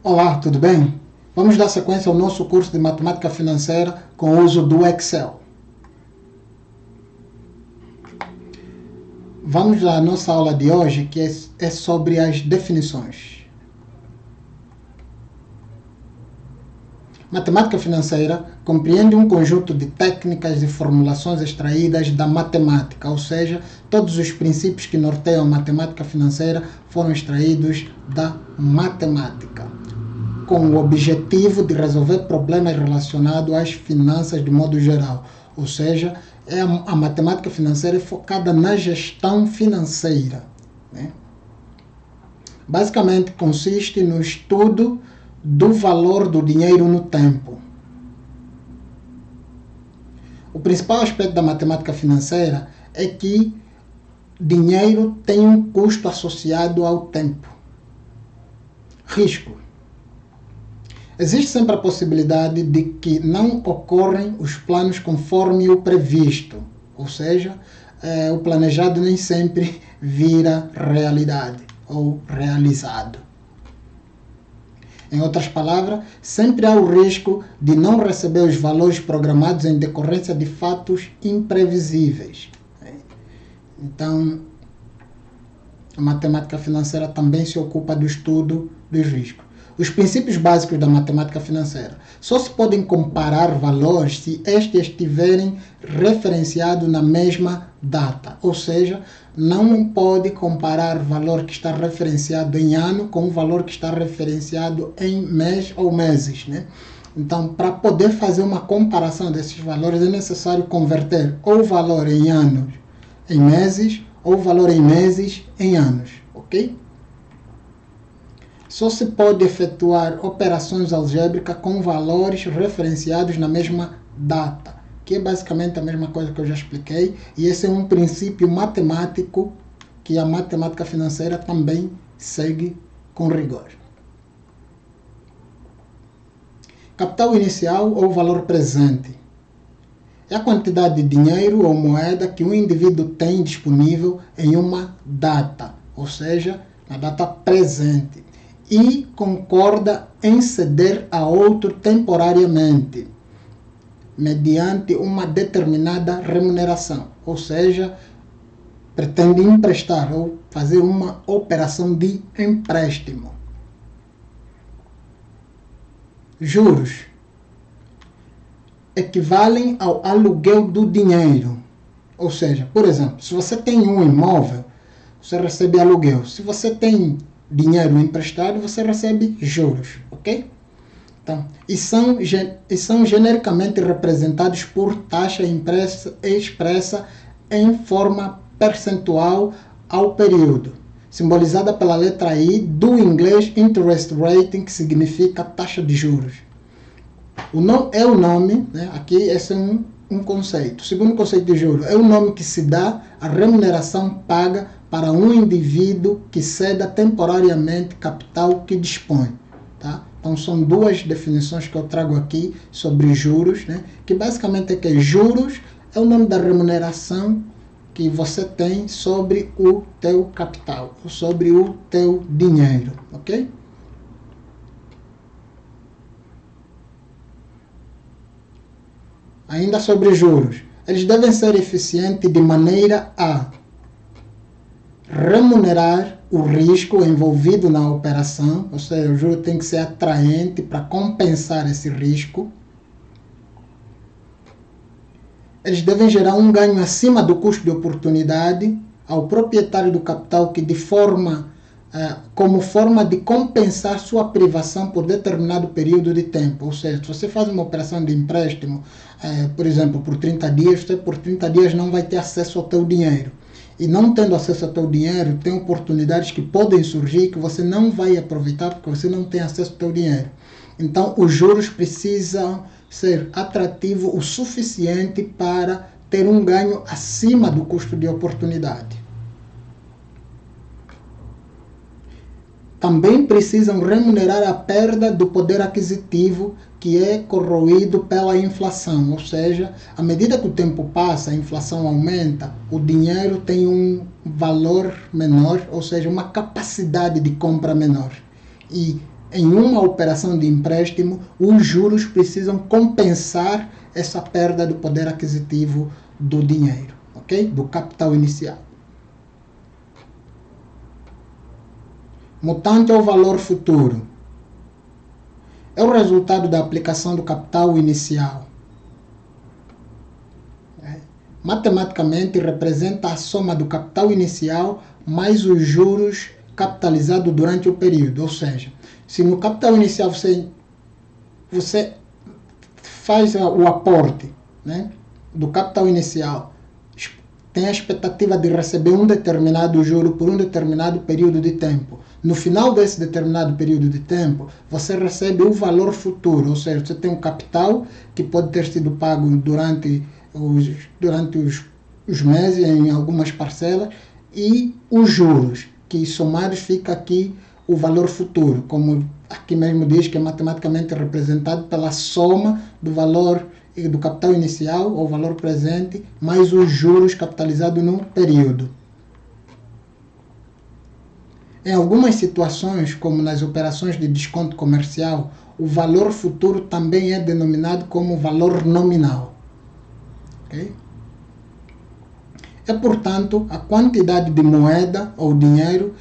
Olá, tudo bem? Vamos dar sequência ao nosso curso de Matemática Financeira com o uso do Excel. Vamos à nossa aula de hoje, que é sobre as definições. Matemática financeira compreende um conjunto de técnicas e formulações extraídas da matemática, ou seja, todos os princípios que norteiam a matemática financeira foram extraídos da matemática, com o objetivo de resolver problemas relacionados às finanças de modo geral. Ou seja, a matemática financeira é focada na gestão financeira, né? Basicamente, consiste no estudo do valor do dinheiro no tempo. O principal aspecto da matemática financeira é que dinheiro tem um custo associado ao tempo. Risco. Existe sempre a possibilidade de que não ocorrem os planos conforme o previsto, ou seja, o planejado nem sempre vira realidade ou realizado. Em outras palavras, sempre há o risco de não receber os valores programados em decorrência de fatos imprevisíveis. Então, a matemática financeira também se ocupa do estudo dos riscos. Os princípios básicos da matemática financeira. Só se podem comparar valores se estes estiverem referenciados na mesma data. Ou seja, não pode comparar valor que está referenciado em ano com o valor que está referenciado em mês ou meses, né? Então, para poder fazer uma comparação desses valores, é necessário converter ou o valor em anos em meses ou o valor em meses em anos, ok? Só se pode efetuar operações algébricas com valores referenciados na mesma data, que é basicamente a mesma coisa que eu já expliquei, e esse é um princípio matemático que a matemática financeira também segue com rigor. Capital inicial ou valor presente é a quantidade de dinheiro ou moeda que um indivíduo tem disponível em uma data, ou seja, na data presente, e concorda em ceder a outro temporariamente, mediante uma determinada remuneração, ou seja, pretende emprestar ou fazer uma operação de empréstimo. Juros equivalem ao aluguel do dinheiro, ou seja, por exemplo, se você tem um imóvel, você recebe aluguel. Se você tem dinheiro emprestado, você recebe juros, ok? Então, e são genericamente representados por taxa expressa em forma percentual ao período, simbolizada pela letra I do inglês interest rate, que significa taxa de juros. O nome, né? Aqui esse é um conceito. O segundo conceito de juros é o nome que se dá à remuneração paga para um indivíduo que ceda temporariamente capital que dispõe, tá? Então são duas definições que eu trago aqui sobre juros, né? Que basicamente é que juros é o nome da remuneração que você tem sobre o teu capital, ou sobre o teu dinheiro, ok? Ainda sobre juros, eles devem ser eficientes de maneira a remunerar o risco envolvido na operação, ou seja, o juro tem que ser atraente para compensar esse risco. Eles devem gerar um ganho acima do custo de oportunidade ao proprietário do capital que como forma de compensar sua privação por determinado período de tempo. Ou seja, se você faz uma operação de empréstimo, por exemplo, por 30 dias, você por 30 dias não vai ter acesso ao teu dinheiro. E não tendo acesso ao teu dinheiro, tem oportunidades que podem surgir que você não vai aproveitar porque você não tem acesso ao teu dinheiro. Então, os juros precisam ser atrativos o suficiente para ter um ganho acima do custo de oportunidade. Também precisam remunerar a perda do poder aquisitivo que é corroído pela inflação, ou seja, à medida que o tempo passa, a inflação aumenta, o dinheiro tem um valor menor, ou seja, uma capacidade de compra menor. E em uma operação de empréstimo, os juros precisam compensar essa perda do poder aquisitivo do dinheiro, ok? Do capital inicial. Mutante ao valor futuro. É o resultado da aplicação do capital inicial. Matematicamente, representa a soma do capital inicial mais os juros capitalizados durante o período. Ou seja, se no capital inicial você faz o aporte, né, do capital inicial, tem a expectativa de receber um determinado juro por um determinado período de tempo. No final desse determinado período de tempo, você recebe o valor futuro, ou seja, você tem um capital que pode ter sido pago durante os meses, em algumas parcelas, e os juros, que somados fica aqui o valor futuro, como aqui mesmo diz que é matematicamente representado pela soma do valor do capital inicial, ou valor presente, mais os juros capitalizados no período. Em algumas situações, como nas operações de desconto comercial, o valor futuro também é denominado como valor nominal. Okay? É, portanto, a quantidade de moeda ou dinheiro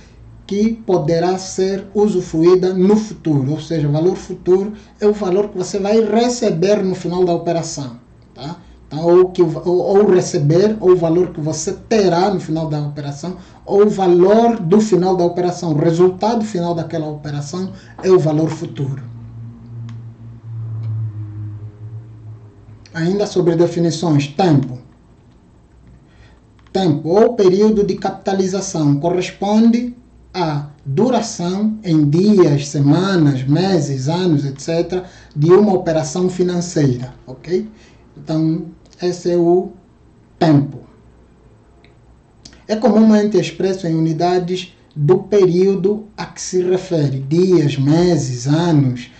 que poderá ser usufruída no futuro, ou seja, o valor futuro é o valor que você vai receber no final da operação, tá? Então, ou receber, ou o valor que você terá no final da operação, ou o valor do final da operação, o resultado final daquela operação é o valor futuro. Ainda sobre definições, tempo. Tempo ou período de capitalização corresponde à duração em dias, semanas, meses, anos, etc., de uma operação financeira, ok? Então, esse é o tempo. É comumente expresso em unidades do período a que se refere, dias, meses, anos,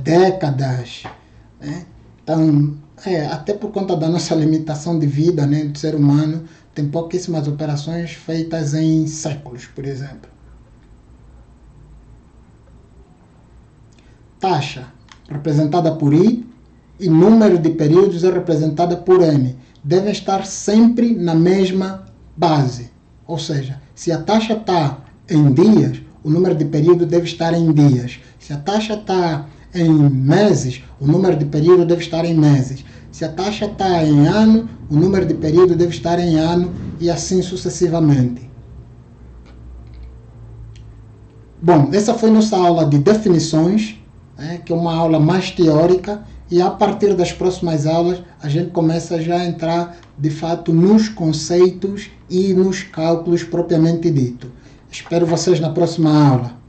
décadas, né? Então, até por conta da nossa limitação de vida, né, do ser humano, tem pouquíssimas operações feitas em séculos, por exemplo. Taxa, representada por I, e número de períodos é representada por N. Devem estar sempre na mesma base. Ou seja, se a taxa está em dias, o número de período deve estar em dias. Se a taxa está em meses, o número de período deve estar em meses. Se a taxa está em ano, o número de período deve estar em ano, e assim sucessivamente. Bom, essa foi nossa aula de definições, que é uma aula mais teórica, e a partir das próximas aulas a gente começa já a entrar de fato nos conceitos e nos cálculos propriamente dito. Espero vocês na próxima aula.